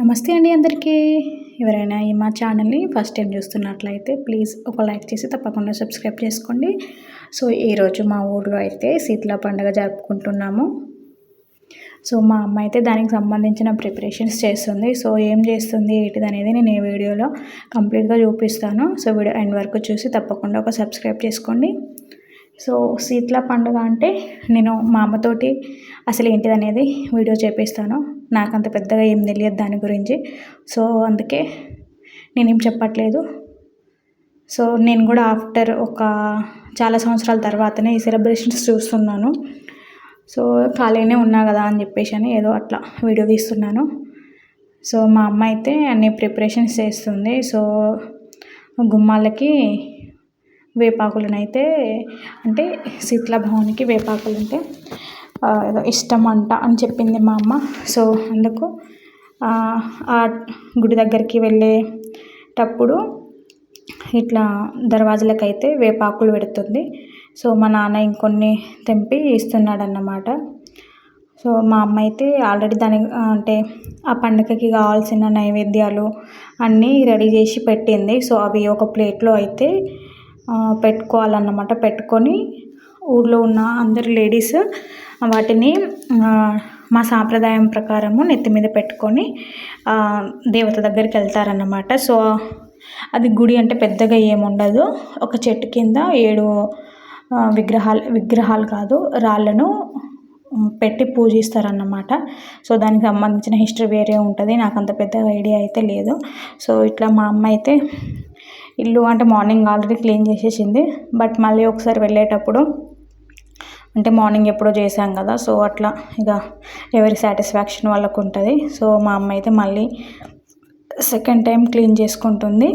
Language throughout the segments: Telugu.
నమస్తే అండి అందరికీ. ఎవరైనా మా ఛానల్ని ఫస్ట్ టైం చూస్తున్నట్లయితే ప్లీజ్ ఒక లైక్ చేసి తప్పకుండా సబ్స్క్రైబ్ చేసుకోండి. సో ఈరోజు మా ఊళ్ళో అయితే శీతల పండుగ జరుపుకుంటున్నాము. సో మా అమ్మ అయితే దానికి సంబంధించిన ప్రిపరేషన్స్ చేస్తుంది. సో ఏం చేస్తుంది ఏంటిది అనేది నేను ఈ వీడియోలో కంప్లీట్గా చూపిస్తాను. సో వీడియో ఎండ్ వరకు చూసి తప్పకుండా ఒక సబ్స్క్రైబ్ చేసుకోండి. సో శీతల పండుగ అంటే నేను మా అమ్మతోటి అసలు ఏంటిది అనేది వీడియో చేపిస్తాను. నాకు అంత పెద్దగా ఏం తెలియదు దాని గురించి. సో అందుకే నేనేం చెప్పట్లేదు. సో నేను కూడా ఆఫ్టర్ ఒక చాలా సంవత్సరాల తర్వాతనే ఈ సెలబ్రేషన్స్ చూస్తున్నాను. సో ఖాళీనే ఉన్నా కదా అని చెప్పేసి ఏదో అట్లా వీడియో తీస్తున్నాను. సో మా అమ్మ అయితే అన్ని ప్రిపరేషన్స్ చేస్తుంది. సో గుమ్మాలకి వేపాకులనైతే అంటే శీతల భవానికి వేపాకులు అంటే ఏదో ఇష్టం అంట అని చెప్పింది మా అమ్మ. సో అందుకు ఆ గుడి దగ్గరికి వెళ్ళేటప్పుడు ఇట్లా దర్వాజులకైతే వేపాకులు పెడుతుంది. సో మా నాన్న ఇంకొన్ని తెంపి ఇస్తున్నాడన్నమాట. సో మా అమ్మ అయితే ఆల్రెడీ అంటే ఆ పండుగకి కావాల్సిన నైవేద్యాలు అన్నీ రెడీ చేసి పెట్టింది. సో అవి ఒక ప్లేట్లో అయితే పెట్టుకోవాలన్నమాట. పెట్టుకొని ఊళ్ళో ఉన్న అందరు లేడీస్ వాటిని మా సాంప్రదాయం ప్రకారము నెత్తి మీద పెట్టుకొని దేవత దగ్గరికి వెళ్తారన్నమాట. సో అది గుడి అంటే పెద్దగా ఏముండదు. ఒక చెట్టు కింద 7 విగ్రహాలు కాదు రాళ్ళను పెట్టి పూజిస్తారన్నమాట. సో దానికి సంబంధించిన హిస్టరీ వేరే ఉంటుంది. నాకు అంత పెద్దగా ఐడియా అయితే లేదు. సో ఇట్లా మా అమ్మ అయితే ఇల్లు అంటే మార్నింగ్ ఆల్రెడీ క్లీన్ చేసేసింది. బట్ మళ్ళీ ఒకసారి వెళ్ళేటప్పుడు అంటే మార్నింగ్ ఎప్పుడో చేశాం కదా. సో అట్లా ఇక ఎవరి సాటిస్ఫాక్షన్ వాళ్ళకు ఉంటుంది. సో మా అమ్మ అయితే మళ్ళీ సెకండ్ టైం క్లీన్ చేసుకుంటుంది.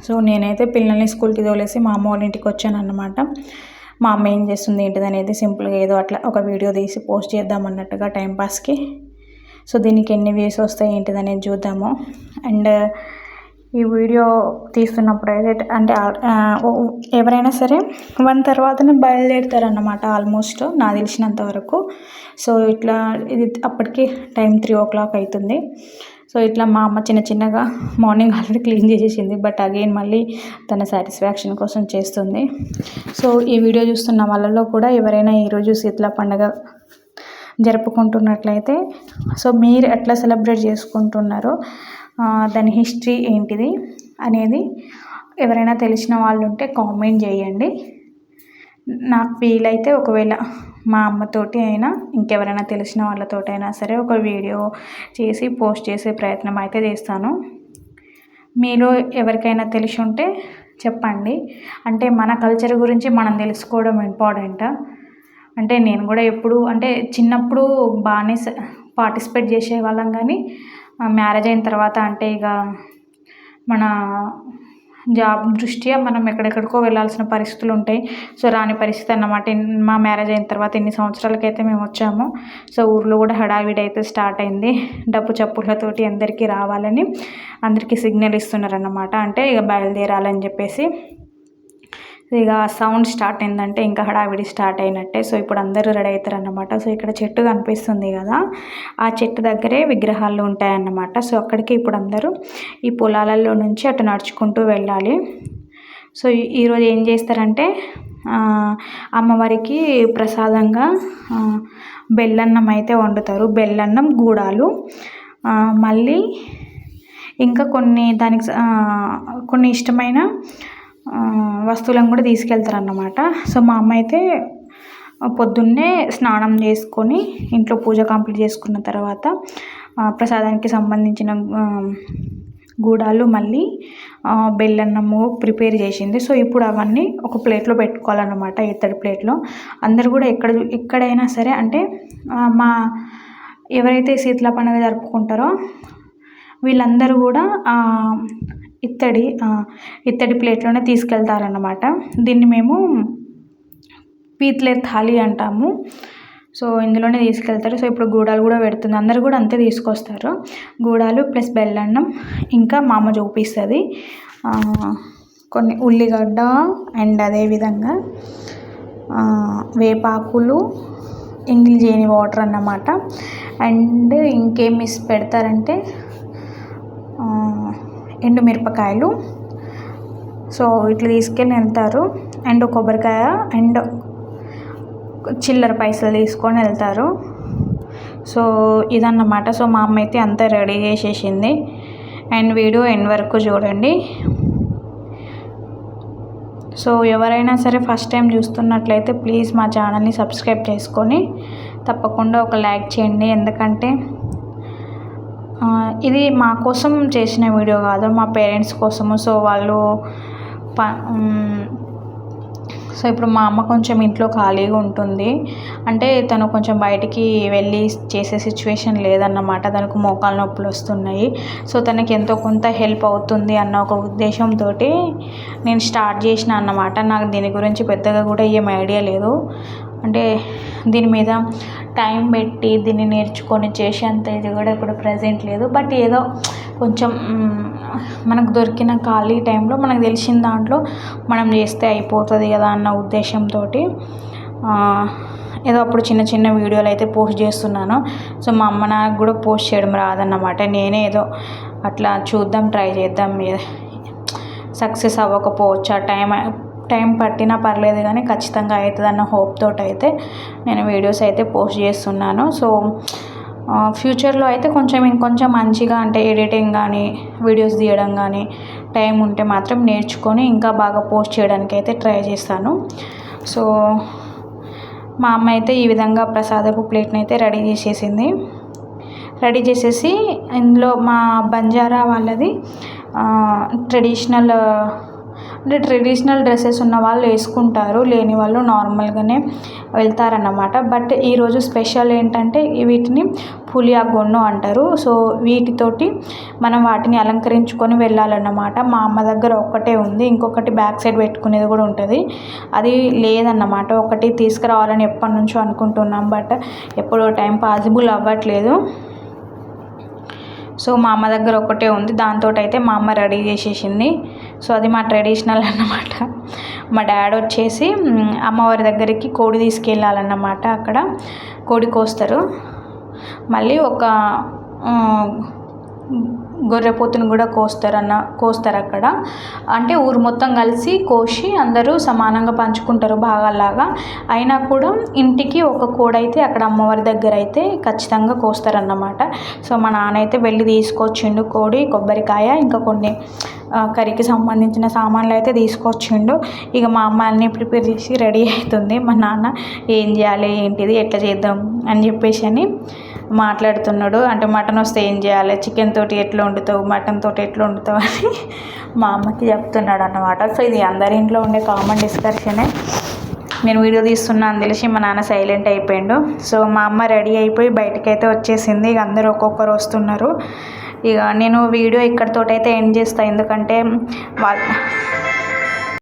సో నేనైతే పిల్లల్ని స్కూల్కి తోలేసి మా అమ్మ వాళ్ళ ఇంటికి వచ్చాను అన్నమాట. మా అమ్మ ఏం చేస్తుంది ఏంటిది అనేది సింపుల్గా ఏదో అట్లా ఒక వీడియో తీసి పోస్ట్ చేద్దాం అన్నట్టుగా టైంపాస్కి. సో దీనికి ఎన్ని వ్యూస్ వస్తాయి ఏంటిది అనేది చూద్దాము. అండ్ ఈ వీడియో తీస్తున్నప్పుడు అయితే అంటే ఎవరైనా సరే 1 తర్వాతనే బయలుదేరుతారన్నమాట ఆల్మోస్ట్ నాకు తెలిసినంత వరకు. సో ఇట్లా ఇది అప్పటికి టైం 3 o'clock అవుతుంది. సో ఇట్లా మా అమ్మ చిన్నగా మార్నింగ్ ఆల్రెడీ క్లీన్ చేసేసింది. బట్ అగైన్ మళ్ళీ తన సాటిస్ఫాక్షన్ కోసం చేస్తుంది. సో ఈ వీడియో చూస్తున్న వాళ్ళలో కూడా ఎవరైనా ఈరోజు శీతల పండుగ జరుపుకుంటున్నట్లయితే సో మీరు ఎట్లా సెలబ్రేట్ చేసుకుంటున్నారో దాని హిస్టరీ ఏంటిది అనేది ఎవరైనా తెలిసిన వాళ్ళు ఉంటే కామెంట్ చేయండి. నాకు వీలైతే ఒకవేళ మా అమ్మతోటి అయినా ఇంకెవరైనా తెలిసిన వాళ్ళతోటి అయినా సరే ఒక వీడియో చేసి పోస్ట్ చేసే ప్రయత్నం అయితే చేస్తాను. మీలో ఎవరికైనా తెలిసి ఉంటే చెప్పండి. అంటే మన కల్చర్ గురించి మనం తెలుసుకోవడం ఇంపార్టెంట్. అంటే నేను కూడా ఎప్పుడు అంటే చిన్నప్పుడు బాగానే పార్టిసిపేట్ చేసేవాళ్ళం. కానీ మ్యారేజ్ అయిన తర్వాత అంటే ఇక మన జాబ్ దృష్ట్యా మనం ఎక్కడెక్కడికో వెళ్ళాల్సిన పరిస్థితులు ఉంటాయి. సో రాని పరిస్థితి అన్నమాట. మా మ్యారేజ్ అయిన తర్వాత ఎన్ని సంవత్సరాలకైతే మేము వచ్చామో సో ఊర్లో కూడా హడావిడి అయితే స్టార్ట్ అయింది. డప్పు చప్పుళ్ళతోటి అందరికీ రావాలని అందరికీ సిగ్నల్ ఇస్తున్నారన్నమాట. అంటే ఇక బయలుదేరాలని చెప్పేసి ఇక సౌండ్ స్టార్ట్ అయిందంటే ఇంకా హడావిడి స్టార్ట్ అయినట్టే. సో ఇప్పుడు అందరూ రెడీ అవుతారన్నమాట. సో ఇక్కడ చెట్టు కనిపిస్తుంది కదా, ఆ చెట్టు దగ్గరే విగ్రహాలు ఉంటాయన్నమాట. సో అక్కడికి ఇప్పుడు అందరూ ఈ పొలాలలో నుంచి అటు నడుచుకుంటూ వెళ్ళాలి. సో ఈరోజు ఏం చేస్తారంటే అమ్మవారికి ప్రసాదంగా బెల్లన్నం అయితే వండుతారు. బెల్లన్నం గూడాలు మళ్ళీ ఇంకా కొన్ని ఇష్టమైన వస్తువులను కూడా తీసుకెళ్తారన్నమాట. సో మా అమ్మ అయితే పొద్దున్నే స్నానం చేసుకొని ఇంట్లో పూజ కంప్లీట్ చేసుకున్న తర్వాత ప్రసాదానికి సంబంధించిన గూడాలు మళ్ళీ బెల్లన్నము ప్రిపేర్ చేసింది. సో ఇప్పుడు అవన్నీ ఒక ప్లేట్లో పెట్టుకోవాలన్నమాట, ఇత్తడి ప్లేట్లో. అందరు కూడా ఎక్కడైనా సరే అంటే ఎవరైతే శీతల పండుగ జరుపుకుంటారో వీళ్ళందరూ కూడా ఇత్తడి ప్లేట్లోనే తీసుకెళ్తారన్నమాట. దీన్ని మేము పీతలే థాలి అంటాము. సో ఇందులోనే తీసుకెళ్తారు. సో ఇప్పుడు గూడాలు కూడా పెడుతుంది. అందరు కూడా అంతే తీసుకొస్తారు. గూడాలు ప్లస్ బెల్లన్నం ఇంకా మా అమ్మ చూపిస్తుంది కొన్ని ఉల్లిగడ్డ అండ్ అదేవిధంగా వేపాకులు ఎంగిల్ చేయని వాటర్ అన్నమాట. అండ్ ఇంకేం మిస్ పెడతారంటే ఎండుమిరపకాయలు. సో ఇట్లా తీసుకెళ్ళి వెళ్తారు. అండ్ కొబ్బరికాయ అండ్ చిల్లర పైసలు తీసుకొని వెళ్తారు. సో ఇదన్నమాట. సో మా అమ్మ అయితే అంతా రెడీ చేసేసింది. అండ్ వీడియో ఎండ్ వరకు చూడండి. సో ఎవరైనా సరే ఫస్ట్ టైం చూస్తున్నట్లయితే ప్లీజ్ మా ఛానల్ని సబ్స్క్రైబ్ చేసుకొని తప్పకుండా ఒక లైక్ చేయండి. ఎందుకంటే ఇది మా కోసం చేసిన వీడియో కాదు, మా పేరెంట్స్ కోసము. సో వాళ్ళు సో ఇప్పుడు మా అమ్మ కొంచెం ఇంట్లో ఖాళీగా ఉంటుంది. అంటే తను కొంచెం బయటికి వెళ్ళి చేసే సిచ్యువేషన్ లేదన్నమాట. తనకు మోకాలు నొప్పులు వస్తున్నాయి. సో తనకి ఎంతో కొంత హెల్ప్ అవుతుంది అన్న ఒక ఉద్దేశంతో నేను స్టార్ట్ చేసిన అన్నమాట. నాకు దీని గురించి పెద్దగా కూడా ఏం ఐడియా లేదు. అంటే దీని మీద టైం పెట్టి దీన్ని నేర్చుకొని చేసేంత ఇది కూడా ఇప్పుడు ప్రజెంట్ లేదు. బట్ ఏదో కొంచెం మనకు దొరికిన ఖాళీ టైంలో మనకు తెలిసిన దాంట్లో మనం చేస్తే అయిపోతుంది కదా అన్న ఉద్దేశంతో ఏదో అప్పుడు చిన్న చిన్న వీడియోలు అయితే పోస్ట్ చేస్తున్నాను. సో మా అమ్మ నాకు కూడా పోస్ట్ చేయడం రాదన్నమాట. నేనే ఏదో అట్లా చూద్దాం, ట్రై చేద్దాం, సక్సెస్ అవ్వకపోవచ్చు, టైం పట్టినా పర్లేదు కానీ ఖచ్చితంగా అవుతుంది అన్న హోప్ తోటి అయితే నేను వీడియోస్ అయితే పోస్ట్ చేస్తున్నాను. సో ఫ్యూచర్లో అయితే ఇంకొంచెం మంచిగా అంటే ఎడిటింగ్ కానీ వీడియోస్ తీయడం కానీ టైం ఉంటే మాత్రం నేర్చుకొని ఇంకా బాగా పోస్ట్ చేయడానికి అయితే ట్రై చేస్తాను. సో మా అమ్మ అయితే ఈ విధంగా ప్రసాదపు ప్లేట్ని అయితే రెడీ చేసేసి ఇందులో మా బంజారా వాళ్ళది ట్రెడిషనల్ డ్రెస్సెస్ ఉన్న వాళ్ళు వేసుకుంటారు, లేని వాళ్ళు నార్మల్గానే వెళ్తారన్నమాట. బట్ ఈరోజు స్పెషల్ ఏంటంటే వీటిని పులియాగొన్ను అంటారు. సో వీటితోటి మనం వాటిని అలంకరించుకొని వెళ్ళాలన్నమాట. మా అమ్మ దగ్గర ఒక్కటే ఉంది, ఇంకొకటి బ్యాక్ సైడ్ పెట్టుకునేది కూడా ఉంటుంది. అది లేదన్నమాట. ఒకటి తీసుకురావాలని ఎప్పటి నుంచో అనుకుంటున్నాం, బట్ ఎప్పుడో టైం పాసిబుల్ అవ్వట్లేదు. సో మా అమ్మ దగ్గర ఒకటే ఉంది, దాంతో అయితే మా అమ్మ రెడీ చేసేసింది. సో అది మా ట్రెడిషనల్ అన్నమాట. మా డాడ్ వచ్చేసి అమ్మవారి దగ్గరికి కోడి తీసుకెళ్ళాలన్నమాట. అక్కడ కోడి కోస్తారు. మళ్ళీ ఒక గొర్రెపోతును కూడా కోస్తారు అక్కడ. అంటే ఊరు మొత్తం కలిసి కోసి అందరూ సమానంగా పంచుకుంటారు భాగాల్లాగా. అయినా కూడా ఇంటికి ఒక కోడైతే అక్కడ అమ్మవారి దగ్గర అయితే ఖచ్చితంగా కోస్తారన్నమాట. సో మా నాన్న అయితే వెళ్ళి తీసుకొచ్చిండు కోడి, కొబ్బరికాయ, ఇంకా కొన్ని కర్రీకి సంబంధించిన సామాన్లు అయితే తీసుకొచ్చిండు. ఇక మా అమ్మ అన్నీ ప్రిపేర్ చేసి రెడీ అవుతుంది. మా నాన్న ఏం చేయాలి, ఏంటిది, ఎట్లా చేద్దాం అని చెప్పేసి అని మాట్లాడుతున్నాడు. అంటే మటన్ వస్తే ఏం చేయాలి, చికెన్ తోటి ఎట్లా వండుతావు, మటన్ తోటి ఎట్లా వండుతావు అని మా అమ్మకి చెప్తున్నాడు అన్నమాట. సో ఇది అందరి ఇంట్లో ఉండే కామన్ డిస్కషనే. నేను వీడియో తీస్తున్నాను తెలిసి మా నాన్న సైలెంట్ అయిపోయిండు. సో మా అమ్మ రెడీ అయిపోయి బయటకైతే వచ్చేసింది. ఇక అందరూ ఒక్కొక్కరు వస్తున్నారు. ఇక నేను వీడియో ఇక్కడితోటైతే ఎండ్ చేస్తాను, ఎందుకంటే